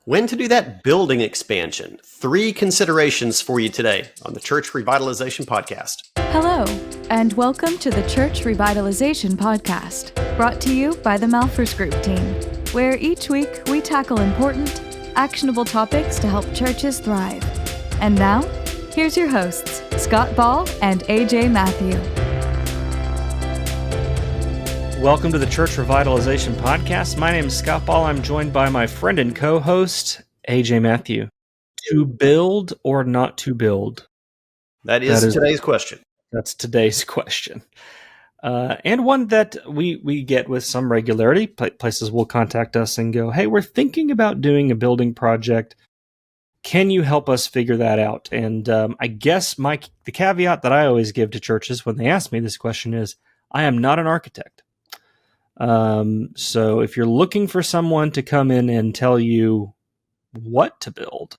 When to do that building expansion. 3 considerations for you today on the Church Revitalization Podcast. Hello, and welcome to the Church Revitalization Podcast, brought to you by the Malphurs Group team, where each week we tackle important, actionable topics to help churches thrive. And now, here's your hosts, Scott Ball and A.J. Mathieu. Welcome to the Church Revitalization Podcast. My name is Scott Ball. I'm joined by my friend and co-host, A.J. Mathieu. To build or not to build? That is today's question. That's today's question. And one that we get with some regularity. Places will contact us and go, hey, we're thinking about doing a building project. Can you help us figure that out? And I guess the caveat that I always give to churches when they ask me this question is, I am not an architect. So if you're looking for someone to come in and tell you what to build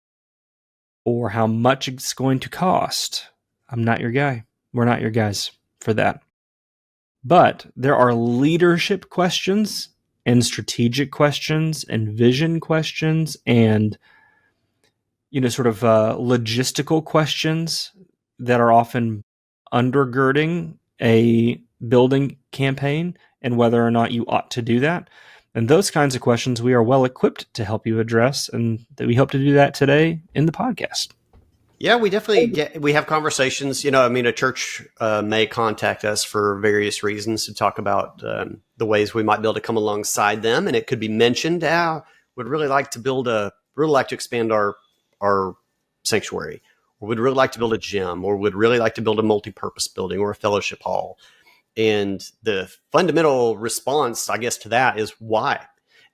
or how much it's going to cost, I'm not your guy. We're not your guys for that. But there are leadership questions and strategic questions and vision questions and, sort of logistical questions that are often undergirding a building campaign and whether or not you ought to do that. And those kinds of questions we are well equipped to help you address, and that we hope to do that today in the podcast. Yeah, we definitely we have conversations. A church may contact us for various reasons to talk about the ways we might be able to come alongside them, and it could be mentioned. Would really like to expand our sanctuary, or would really like to build a gym, or would really like to build a multi-purpose building or a fellowship hall. And the fundamental response, I guess, to that is why.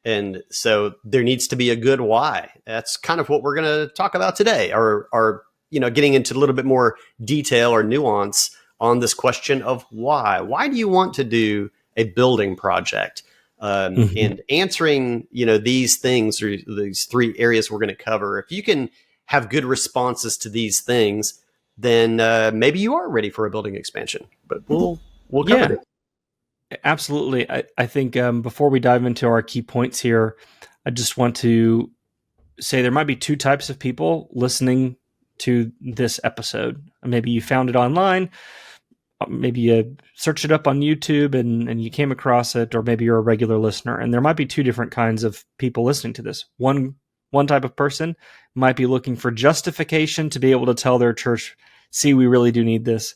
And so there needs to be a good why. That's kind of what we're going to talk about today, or getting into a little bit more detail or nuance on this question of why. Why do you want to do a building project? And answering, these things, or these 3 areas we're going to cover. If you can have good responses to these things, then maybe you are ready for a building expansion. But we'll cover it. Absolutely. I think before we dive into our key points here, I just want to say there might be 2 types of people listening to this episode. Maybe you found it online, maybe you searched it up on YouTube and you came across it, or maybe you're a regular listener. And there might be 2 different kinds of people listening to this. One type of person might be looking for justification to be able to tell their church, see, we really do need this.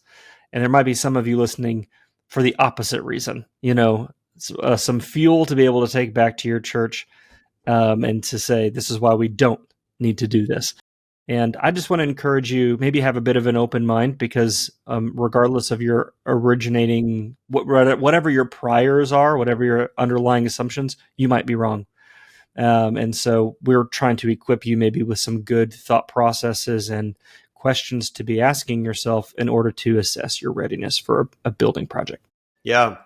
And there might be some of you listening for the opposite reason, some fuel to be able to take back to your church and to say, this is why we don't need to do this. And I just want to encourage you, maybe have a bit of an open mind, because regardless of your originating, whatever your priors are, whatever your underlying assumptions, you might be wrong. And so we're trying to equip you maybe with some good thought processes and questions to be asking yourself in order to assess your readiness for a building project. Yeah.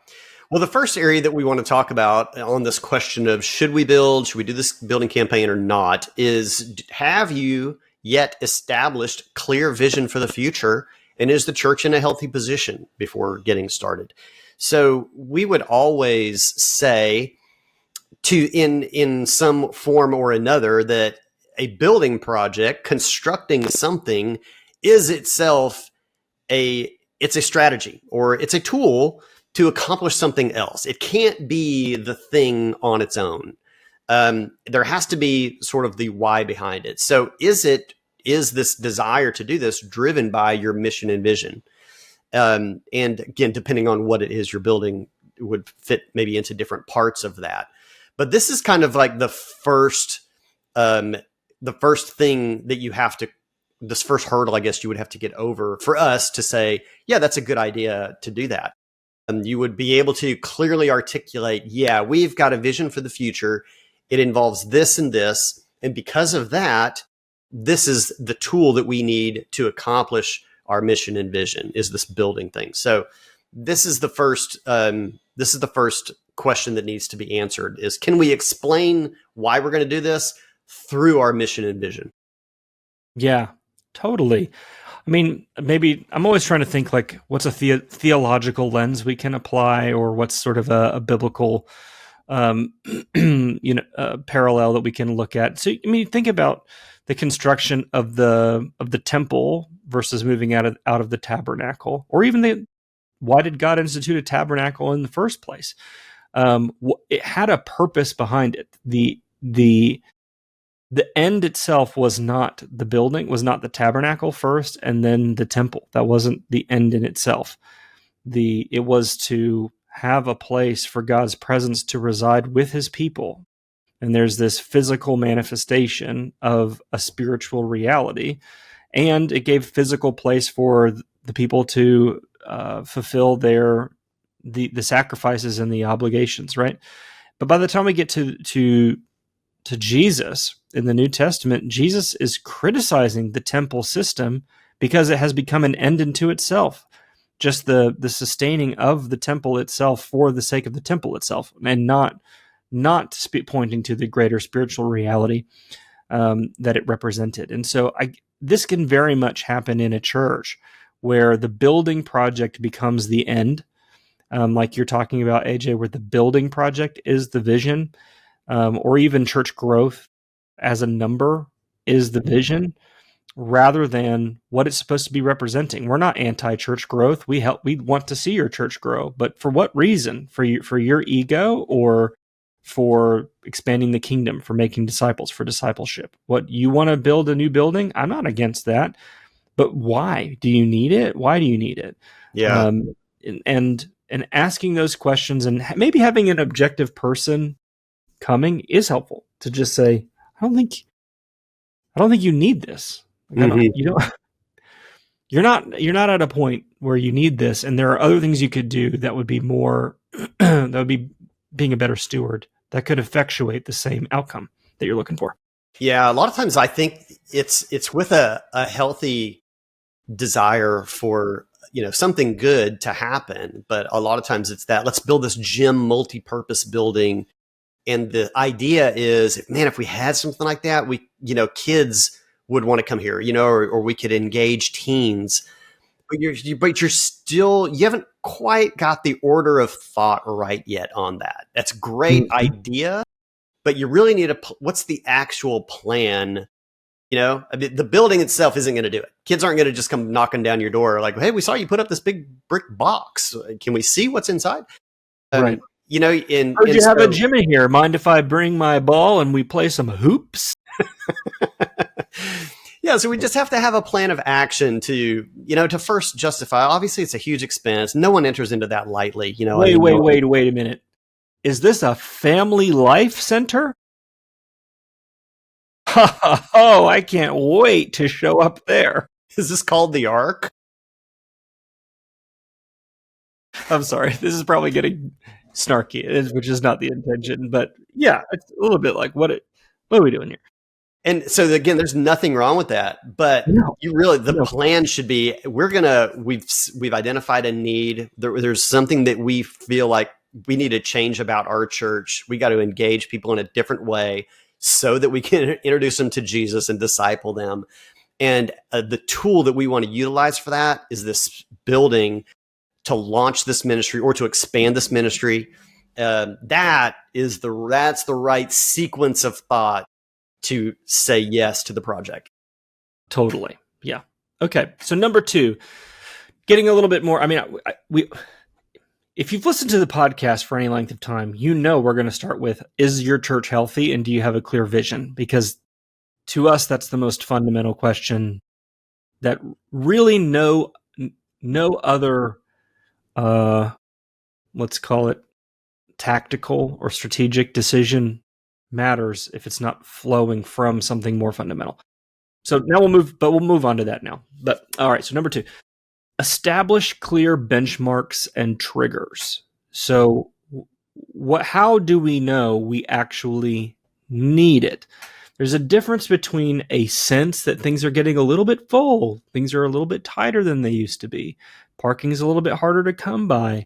Well, the first area that we want to talk about on this question of should we do this building campaign or not, is have you yet established clear vision for the future, and is the church in a healthy position before getting started? So we would always say in some form or another that a building project, constructing something, is itself it's a strategy, or it's a tool to accomplish something else. It can't be the thing on its own. There has to be sort of the why behind it. So is this desire to do this driven by your mission and vision? And again, depending on what it is you're building, it would fit maybe into different parts of that. But this is kind of like the first thing that you have to, this first hurdle, I guess you would have to get over for us to say, yeah, that's a good idea to do that. And you would be able to clearly articulate, yeah, we've got a vision for the future. It involves this and this. And because of that, this is the tool that we need to accomplish our mission and vision, is this building thing. So this is the first question that needs to be answered, is can we explain why we're going to do this through our mission and vision? Yeah, totally. I mean, maybe I'm always trying to think like, what's a theological lens we can apply, or what's sort of a biblical parallel that we can look at. So, I mean, think about the construction of the temple versus moving out of the tabernacle, or even why did God institute a tabernacle in the first place? It had a purpose behind it. The end itself was not the building, was not the tabernacle first, and then the temple. That wasn't the end in itself. It was to have a place for God's presence to reside with his people. And there's this physical manifestation of a spiritual reality. And it gave physical place for the people to fulfill the sacrifices and the obligations, right? But by the time we get to Jesus in the New Testament, Jesus is criticizing the temple system because it has become an end unto itself. Just the sustaining of the temple itself for the sake of the temple itself, and not pointing to the greater spiritual reality that it represented. And so this can very much happen in a church where the building project becomes the end, like you're talking about, AJ, where the building project is the vision, or even church growth as a number is the vision, rather than what it's supposed to be representing. We're not anti-church growth. We want to see your church grow, but for what reason? For your ego, or for expanding the kingdom, for making disciples, for discipleship? What, you want to build a new building? I'm not against that, but why? Do you need it? Why do you need it? Yeah. And asking those questions, and maybe having an objective person coming is helpful to just say, I don't think you need this. You're not at a point where you need this, and there are other things you could do that would be more that would be being a better steward, that could effectuate the same outcome that you're looking for. Yeah, a lot of times I think it's with a healthy desire for something good to happen, but a lot of times it's that let's build this gym multi-purpose building, and the idea is, man, if we had something like that, we kids would want to come here, or we could engage teens. But you haven't quite got the order of thought right yet on that. That's a great idea, but you really need what's the actual plan? I mean, the building itself isn't going to do it. Kids aren't going to just come knocking down your door like, hey, we saw you put up this big brick box. Can we see what's inside? Right. Heard you have a gym in here. Mind if I bring my ball and we play some hoops? Yeah, so we just have to have a plan of action to first justify. Obviously, it's a huge expense. No one enters into that lightly. Wait a minute. Is this a family life center? Oh, I can't wait to show up there. Is this called the Ark? I'm sorry. This is probably getting snarky, which is not the intention. But yeah, it's a little bit like, what are we doing here? And so again, there's nothing wrong with that, but the plan should be, we've identified a need. There's something that we feel like we need to change about our church. We got to engage people in a different way so that we can introduce them to Jesus and disciple them. And the tool that we want to utilize for that is this building to launch this ministry or to expand this ministry. That's the right sequence of thought to say yes to the project. Totally. Yeah. Okay. So number 2, getting a little bit more. I mean, if you've listened to the podcast for any length of time, we're going to start with, is your church healthy, and do you have a clear vision? Because to us, that's the most fundamental question that really no other, let's call it tactical or strategic decision matters if it's not flowing from something more fundamental. So now we'll move on to that now. But all right, so number 2, establish clear benchmarks and triggers. So how do we know we actually need it? There's a difference between a sense that things are getting a little bit full, things are a little bit tighter than they used to be, parking is a little bit harder to come by.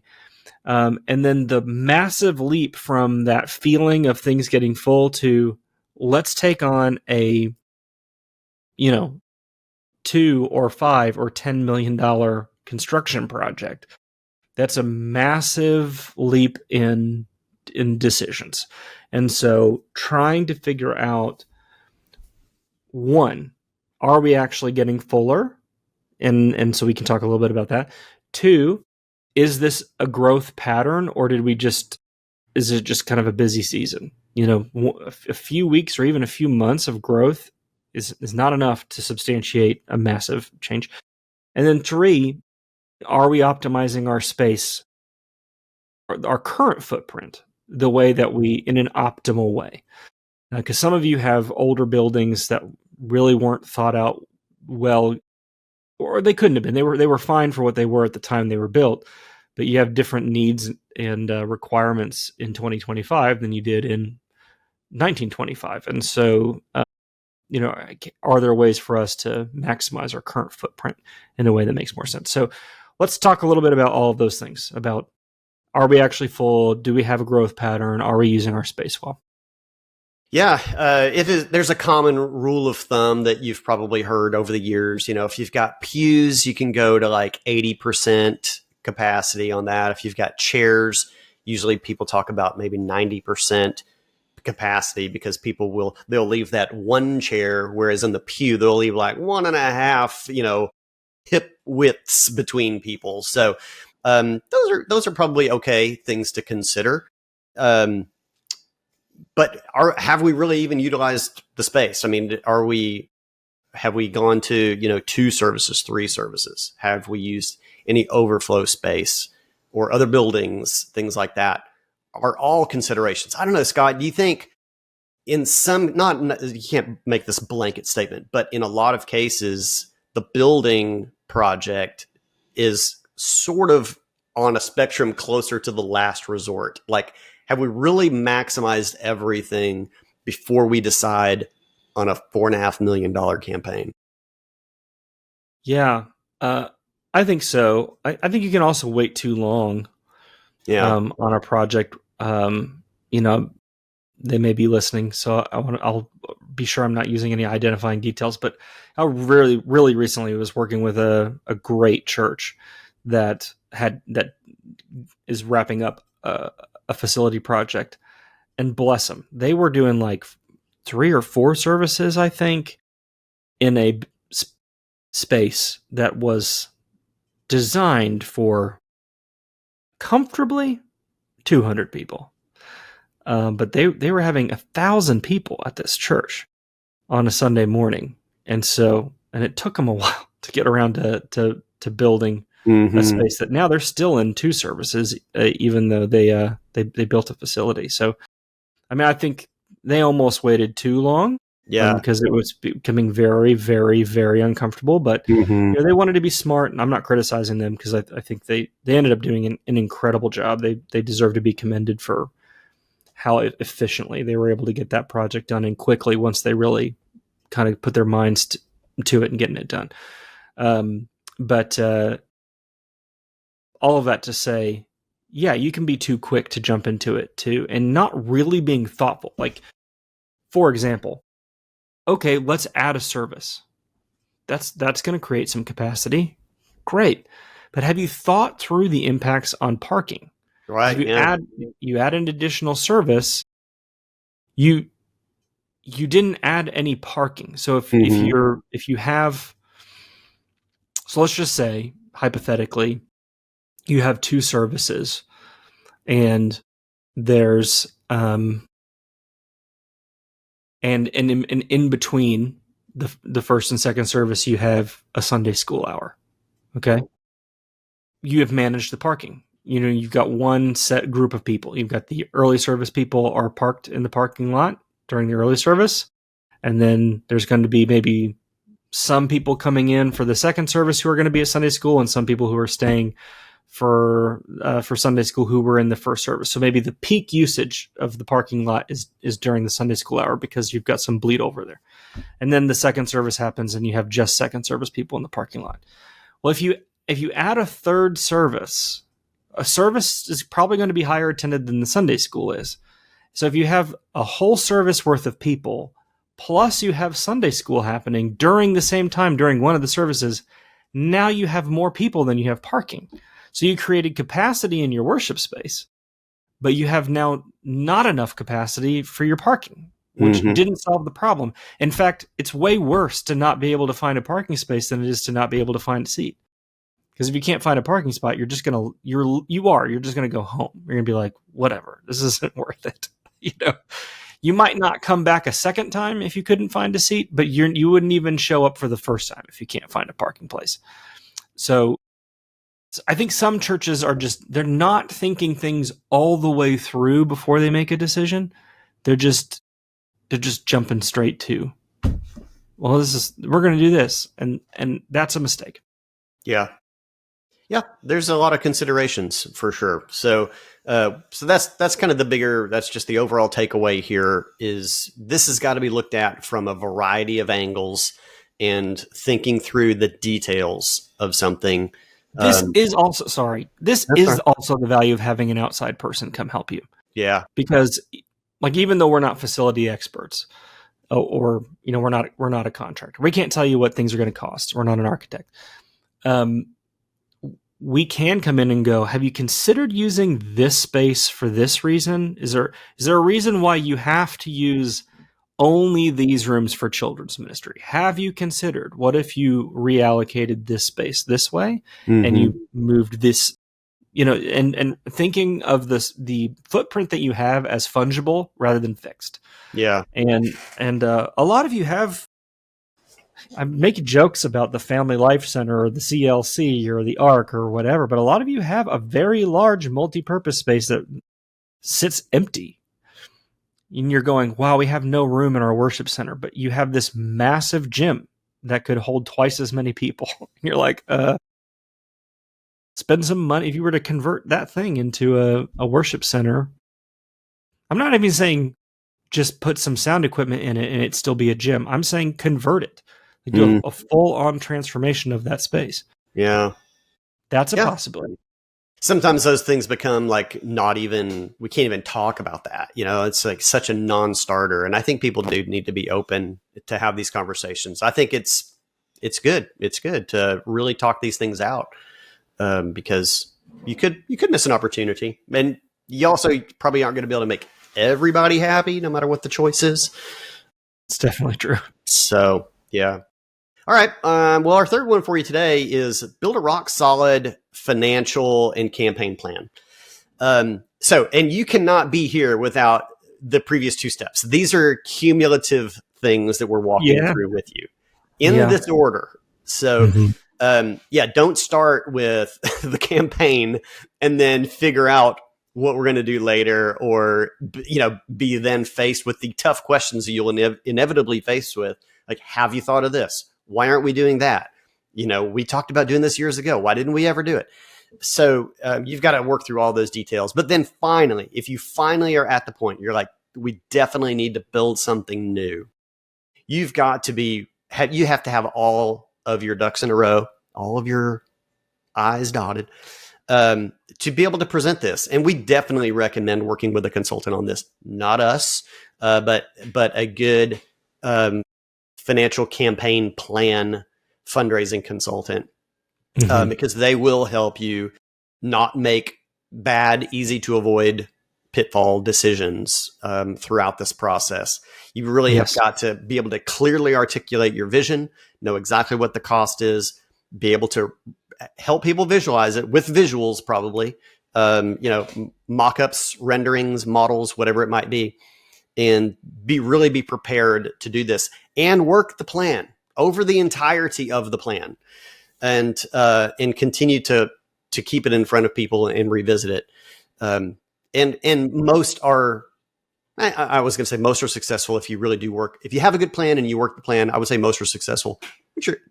And then the massive leap from that feeling of things getting full to let's take on a, $2 or $5 or $10 million construction project. That's a massive leap in in decisions. And so trying to figure out, one, are we actually getting fuller? And so we can talk a little bit about that. Two, is this a growth pattern, or is it just kind of a busy season? A few weeks or even a few months of growth is not enough to substantiate a massive change. And then three, are we optimizing our space, our current footprint, the way that in an optimal way? Because some of you have older buildings that really weren't thought out well, or they couldn't have been. They were fine for what they were at the time they were built, but you have different needs and requirements in 2025 than you did in 1925. And so, are there ways for us to maximize our current footprint in a way that makes more sense? So let's talk a little bit about all of those things, about, are we actually full? Do we have a growth pattern? Are we using our space well? Yeah, there's a common rule of thumb that you've probably heard over the years. If you've got pews, you can go to like 80% capacity on that. If you've got chairs, usually people talk about maybe 90% capacity, because they'll leave that one chair, whereas in the pew, they'll leave like 1.5, hip widths between people. So those are probably okay things to consider. But have we really even utilized the space? I mean, have we gone to, 2 services, 3 services? Have we used any overflow space or other buildings, things like that? Are all considerations. I don't know, Scott, do you think in some, you can't make this blanket statement, but in a lot of cases, the building project is sort of on a spectrum closer to the last resort? Like, have we really maximized everything before we decide on a $4.5 million campaign? Yeah, I think so. I think you can also wait too long on a project. They may be listening, so I'll be sure I'm not using any identifying details, but I really, really recently was working with a great church that is wrapping up a facility project, and bless them, they were doing like 3 or 4 services, I think, in a space that was designed for comfortably 200 people. But they were having 1,000 people at this church on a Sunday morning. And it took them a while to get around to building a space that now they're still in 2 services, even though they built a facility. So, I mean, I think they almost waited too long. Yeah, because it was becoming very, very, very uncomfortable. But they wanted to be smart, and I'm not criticizing them, because I think they ended up doing an incredible job. They deserve to be commended for how efficiently they were able to get that project done, and quickly, once they really kind of put their minds to it and getting it done. But all of that to say, yeah, you can be too quick to jump into it too, and not really being thoughtful. Like, for example, okay, let's add a service. That's going to create some capacity. Great. But have you thought through the impacts on parking? Right. You add an additional service, you didn't add any parking. So if you have, so let's just say, hypothetically, you have 2 services, and there's and in between the first and second service, you have a Sunday school hour. Okay, you have managed the parking. You've got one set group of people. You've got the early service people are parked in the parking lot during the early service, and then there's going to be maybe some people coming in for the second service who are going to be at Sunday school, and some people who are staying for Sunday school who were in the first service. So maybe the peak usage of the parking lot is during the Sunday school hour, because you've got some bleed over there. And then the second service happens, and you have just second service people in the parking lot. Well, if you add a third service, a service is probably going to be higher attended than the Sunday school is. So if you have a whole service worth of people, plus you have Sunday school happening during the same time during one of the services, now you have more people than you have parking. So you created capacity in your worship space, but you have now not enough capacity for your parking, which didn't solve the problem. In fact, it's way worse to not be able to find a parking space than it is to not be able to find a seat. Because if you can't find a parking spot, you're just gonna go home. You're gonna be like, whatever, this isn't worth it. You might not come back a second time if you couldn't find a seat, but you wouldn't even show up for the first time if you can't find a parking place. So I think some churches they're not thinking things all the way through before they make a decision. They're just jumping straight to, well, we're going to do this. And that's a mistake. Yeah. Yeah. There's a lot of considerations for sure. So that's kind of that's just the overall takeaway here is this has got to be looked at from a variety of angles and thinking through the details of something. This is also the value of having an outside person come help you. Yeah. Because even though we're not facility experts or we're not a contractor, we can't tell you what things are going to cost. We're not an architect. We can come in and go, have you considered using this space for this reason? Is there a reason why you have to use only these rooms for children's ministry? Have you considered, what if you reallocated this space this way and you moved this, and thinking of the footprint that you have as fungible rather than fixed. Yeah. And a lot of you have, I'm making jokes about the Family Life Center or the CLC or the ARC or whatever, but a lot of you have a very large multi-purpose space that sits empty. And you're going, wow, we have no room in our worship center, but you have this massive gym that could hold twice as many people. And you're like, spend some money. If you were to convert that thing into a worship center, I'm not even saying just put some sound equipment in it and it still be a gym. I'm saying convert it. Do a full-on transformation of that space. Yeah. That's a possibility. Sometimes those things become we can't even talk about that. It's like such a non-starter. And I think people do need to be open to have these conversations. I think it's good. It's good to really talk these things out because you could miss an opportunity. And you also probably aren't going to be able to make everybody happy no matter what the choice is. It's definitely true. So, yeah. All right. Well, our third one for you today is build a rock solid financial and campaign plan. And you cannot be here without the previous two steps. These are cumulative things that we're walking through with you in this order. So, don't start with the campaign and then figure out what we're going to do later, or, be then faced with the tough questions that you'll inevitably face with. Like, have you thought of this? Why aren't we doing that? We talked about doing this years ago. Why didn't we ever do it? So you've got to work through all those details. But then finally, if you finally are at the point, you're like, we definitely need to build something new. You've got to you have to have all of your ducks in a row, all of your I's dotted, to be able to present this. And we definitely recommend working with a consultant on this, not us, but a good financial campaign plan fundraising consultant, because they will help you not make bad, easy to avoid pitfall decisions throughout this process. You really have got to be able to clearly articulate your vision, know exactly what the cost is, be able to help people visualize it with visuals, probably, mock-ups, renderings, models, whatever it might be, and be prepared to do this and work the plan over the entirety of the plan, and continue to keep it in front of people and revisit it. And most are, I was going to say most are successful if you really do work. If you have a good plan and you work the plan, I would say most are successful.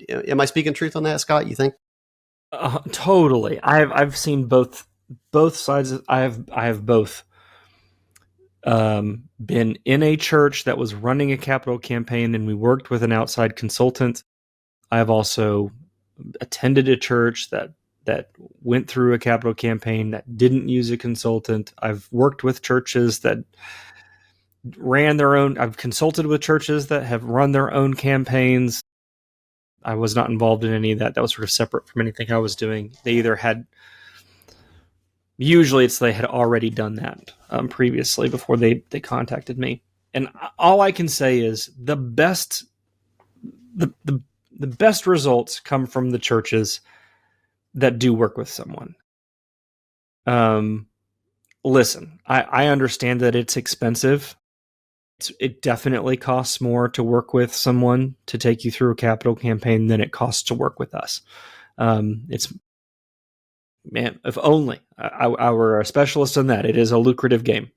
Am I speaking truth on that, Scott? You think? Totally. I've seen both sides. I have both been in a church that was running a capital campaign and we worked with an outside consultant. I have also attended a church that went through a capital campaign that didn't use a consultant. I've worked with churches that ran their own. I've consulted with churches that have run their own campaigns. I was not involved in any of that. That was sort of separate from anything I was doing. They either had, usually they had already done that. previously before they contacted me. And all I can say is the best results come from the churches that do work with someone. Listen, I understand that it's expensive. It definitely costs more to work with someone to take you through a capital campaign than it costs to work with us. Man, if only I were a specialist in that. It is a lucrative game.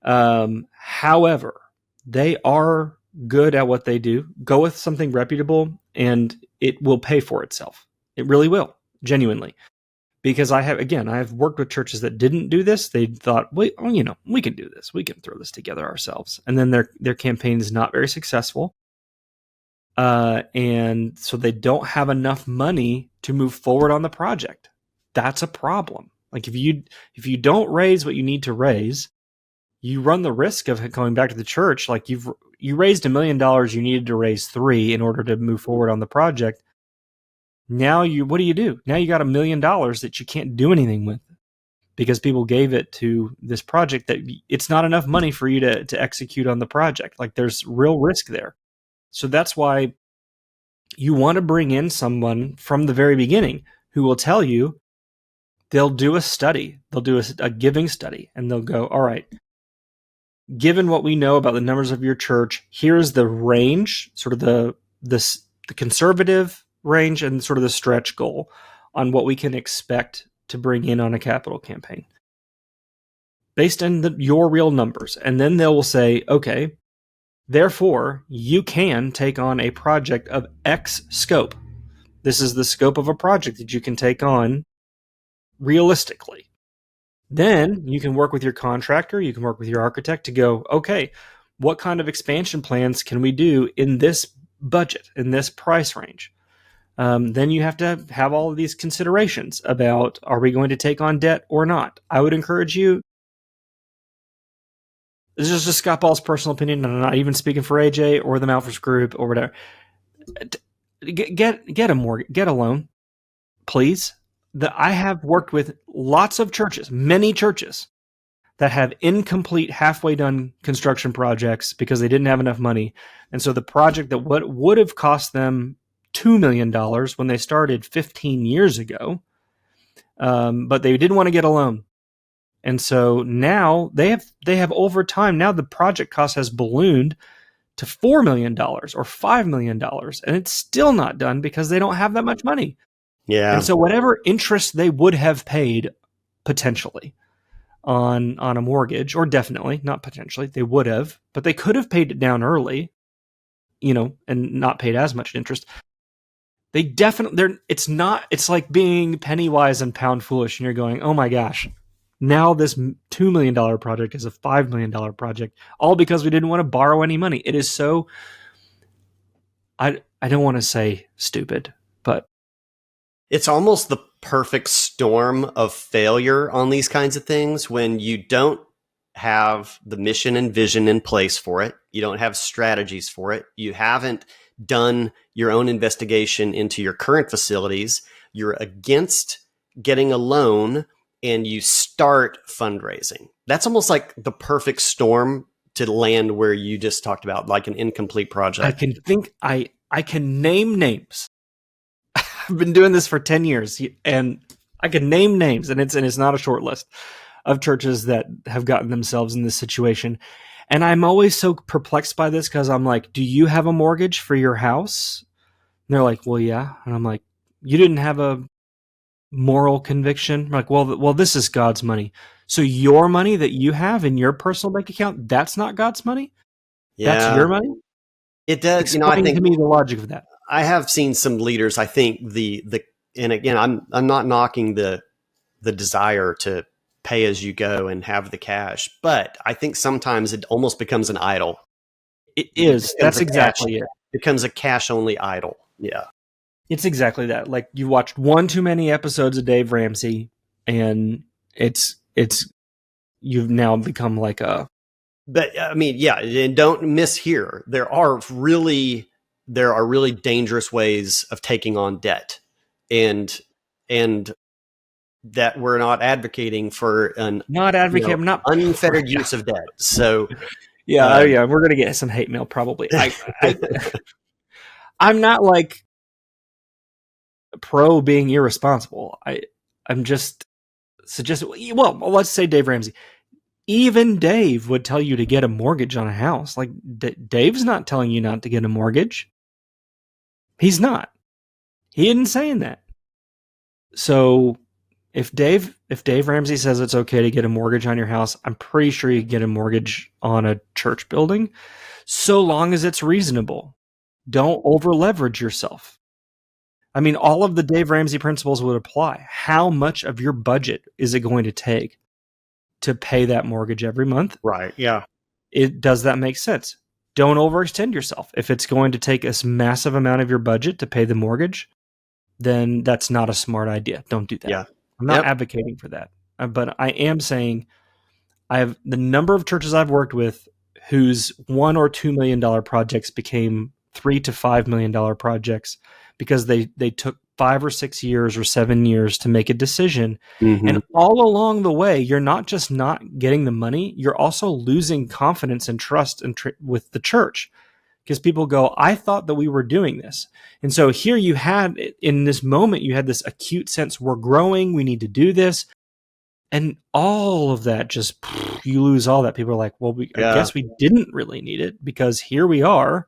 However, they are good at what they do. Go with something reputable and it will pay for itself. It really will, genuinely. Because I have worked with churches that didn't do this. They thought, we can do this. We can throw this together ourselves. And then their campaign is not very successful. And so they don't have enough money to move forward on the project. That's a problem. Like if you don't raise what you need to raise, you run the risk of going back to the church. Like you raised $1 million, you needed to raise $3 million in order to move forward on the project. Now what do? Now you got $1 million that you can't do anything with because people gave it to this project that it's not enough money for you to execute on the project. Like there's real risk there. So that's why you want to bring in someone from the very beginning who will tell you, they'll do a study. They'll do a giving study and they'll go, all right, given what we know about the numbers of your church, here's the range, sort of the conservative range and sort of the stretch goal on what we can expect to bring in on a capital campaign based on your real numbers. And then they will say, okay, therefore you can take on a project of X scope. This is the scope of a project that you can take on realistically. Then you can work with your contractor, you can work with your architect to go, okay, what kind of expansion plans can we do in this budget, in this price range? Then you have to have all of these considerations about, are we going to take on debt or not? I would encourage you, this is just Scott Ball's personal opinion, and I'm not even speaking for AJ or the Malphurs Group or whatever. Get a loan, please. I have worked with lots of churches, many churches, that have incomplete, halfway done construction projects because they didn't have enough money. And so the project that would have cost them $2 million when they started 15 years ago, but they didn't want to get a loan. And so now they have over time, now the project cost has ballooned to $4 million or $5 million, and it's still not done because they don't have that much money. Yeah. And so whatever interest they would have paid potentially on a mortgage, or definitely, not potentially, they would have, but they could have paid it down early, and not paid as much interest. They definitely, it's like being penny wise and pound foolish, and you're going, oh my gosh, now this $2 million project is a $5 million project, all because we didn't want to borrow any money. It is so, I don't want to say stupid, but it's almost the perfect storm of failure on these kinds of things when you don't have the mission and vision in place for it. You don't have strategies for it. You haven't done your own investigation into your current facilities. You're against getting a loan and you start fundraising. That's almost like the perfect storm to land where you just talked about, like an incomplete project. I can name names. I've been doing this for 10 years and I can name names, and it's not a short list of churches that have gotten themselves in this situation. And I'm always so perplexed by this because I'm like, do you have a mortgage for your house? And they're like, well, yeah. And I'm like, you didn't have a moral conviction? I'm like, well, this is God's money. So your money that you have in your personal bank account, that's not God's money? Yeah. That's your money? It does. Explain to me the logic of that. I have seen some leaders, I think and again, I'm not knocking the desire to pay as you go and have the cash, but I think sometimes it almost becomes an idol. It is. That's exactly it. It becomes a cash only idol. Yeah. It's exactly that. Like you watched one too many episodes of Dave Ramsey and you've now become like a, but I mean, yeah, and don't miss here. There are really dangerous ways of taking on debt. And that we're not advocating for an unfettered use of debt. So we're gonna get some hate mail probably. I'm not like pro being irresponsible. I'm just suggesting. Well, let's say Dave Ramsey. Even Dave would tell you to get a mortgage on a house. Like Dave's not telling you not to get a mortgage. He's not. He isn't saying that. So if Dave Ramsey says it's okay to get a mortgage on your house, I'm pretty sure you can get a mortgage on a church building, so long as it's reasonable. Don't over leverage yourself. I mean, all of the Dave Ramsey principles would apply. How much of your budget is it going to take to pay that mortgage every month? Right. Yeah. Does that make sense? Don't overextend yourself. If it's going to take a massive amount of your budget to pay the mortgage, then that's not a smart idea. Don't do that. Yeah. I'm not advocating for that. But I am saying I have the number of churches I've worked with whose $1 or $2 million projects became $3 to $5 million projects because they took 5 or 6 years or 7 years to make a decision. Mm-hmm. And all along the way, you're not just not getting the money, you're also losing confidence and trust with the church. Because people go, I thought that we were doing this. And so here you had, in this moment, you had this acute sense, we're growing, we need to do this. And all of that just, you lose all that. People are like, well, I guess we didn't really need it because here we are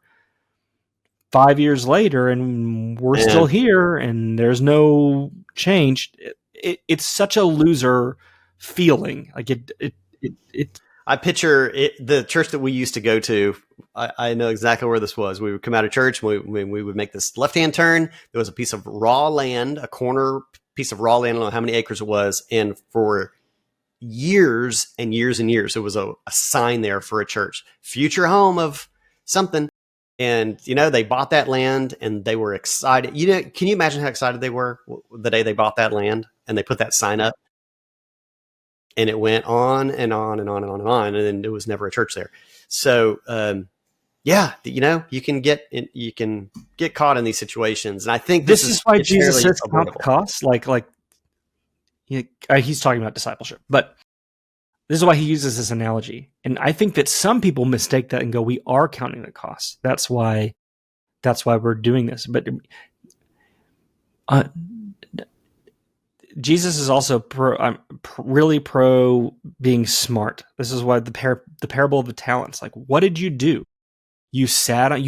5 years later and we're still here and there's no change. It's such a loser feeling. Like I picture the church that we used to go to. I know exactly where this was. We would come out of church. We would make this left-hand turn. There was a piece of raw land, a corner piece of raw land. I don't know how many acres it was. And for years and years and years, there was a sign there for a church, future home of something. And, they bought that land and they were excited. Can you imagine how excited they were the day they bought that land and they put that sign up? And it went on and on and on and on and on. And then there was never a church there. So, you can get caught in these situations. And I think this is why Jesus says count the costs. He's talking about discipleship, but this is why he uses this analogy. And I think that some people mistake that and go, we are counting the costs. That's why we're doing this. But Jesus is also really pro being smart. This is why the parable of the talents. Like, what did you do? You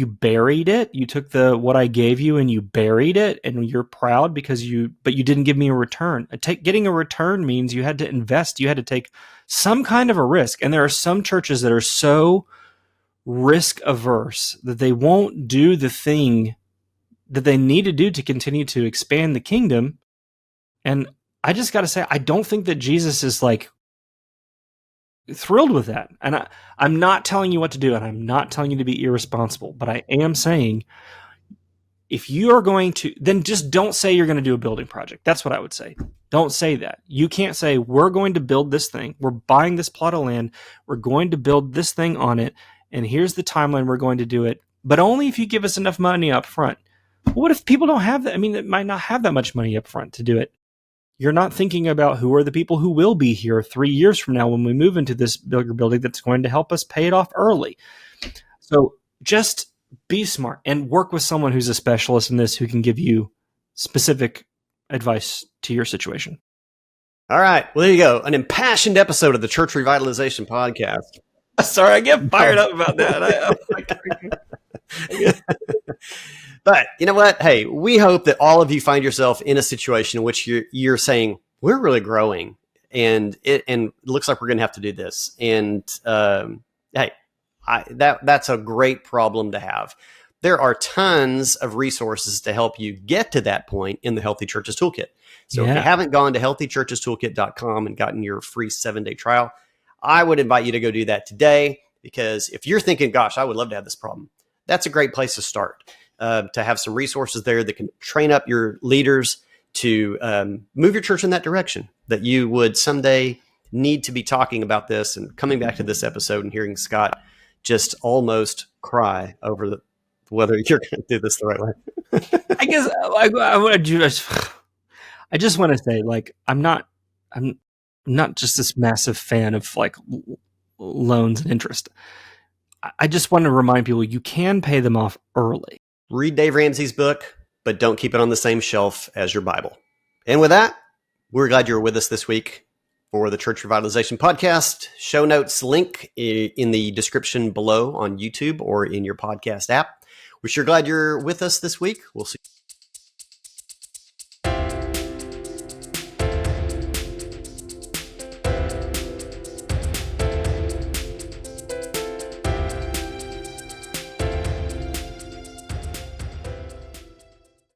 buried it. You took what I gave you and you buried it, and you're proud but you didn't give me a return. Getting a return means you had to invest. You had to take some kind of a risk. And there are some churches that are so risk averse that they won't do the thing that they need to do to continue to expand the kingdom. And I just got to say, I don't think that Jesus is thrilled with that. And I'm not telling you what to do, and I'm not telling you to be irresponsible, but I am saying if you are going to, then just don't say you're going to do a building project. That's what I would say. Don't say that. You can't say, we're going to build this thing. We're buying this plot of land. We're going to build this thing on it. And here's the timeline we're going to do it. But only if you give us enough money up front. What if people don't have that? I mean, it might not have that much money up front to do it. You're not thinking about who are the people who will be here 3 years from now when we move into this bigger building that's going to help us pay it off early. So just be smart and work with someone who's a specialist in this who can give you specific advice to your situation. All right. Well, there you go. An impassioned episode of the Church Revitalization Podcast. Sorry, I get fired up about that. But you know what? Hey, we hope that all of you find yourself in a situation in which you're saying, we're really growing and it looks like we're going to have to do this. And hey, that's a great problem to have. There are tons of resources to help you get to that point in the Healthy Churches Toolkit. So if you haven't gone to healthychurchestoolkit.com and gotten your free 7-day trial, I would invite you to go do that today, because if you're thinking, gosh, I would love to have this problem, that's a great place to start. To have some resources there that can train up your leaders to move your church in that direction, that you would someday need to be talking about this and coming back to this episode and hearing Scott just almost cry over whether you're going to do this the right way. I guess I just want to say, I'm not I'm not just this massive fan of like loans and interest. I just want to remind people you can pay them off early. Read Dave Ramsey's book, but don't keep it on the same shelf as your Bible. And with that, we're glad you were with us this week for the Church Revitalization Podcast. Show notes link in the description below on YouTube or in your podcast app. We're sure glad you're with us this week. We'll see you.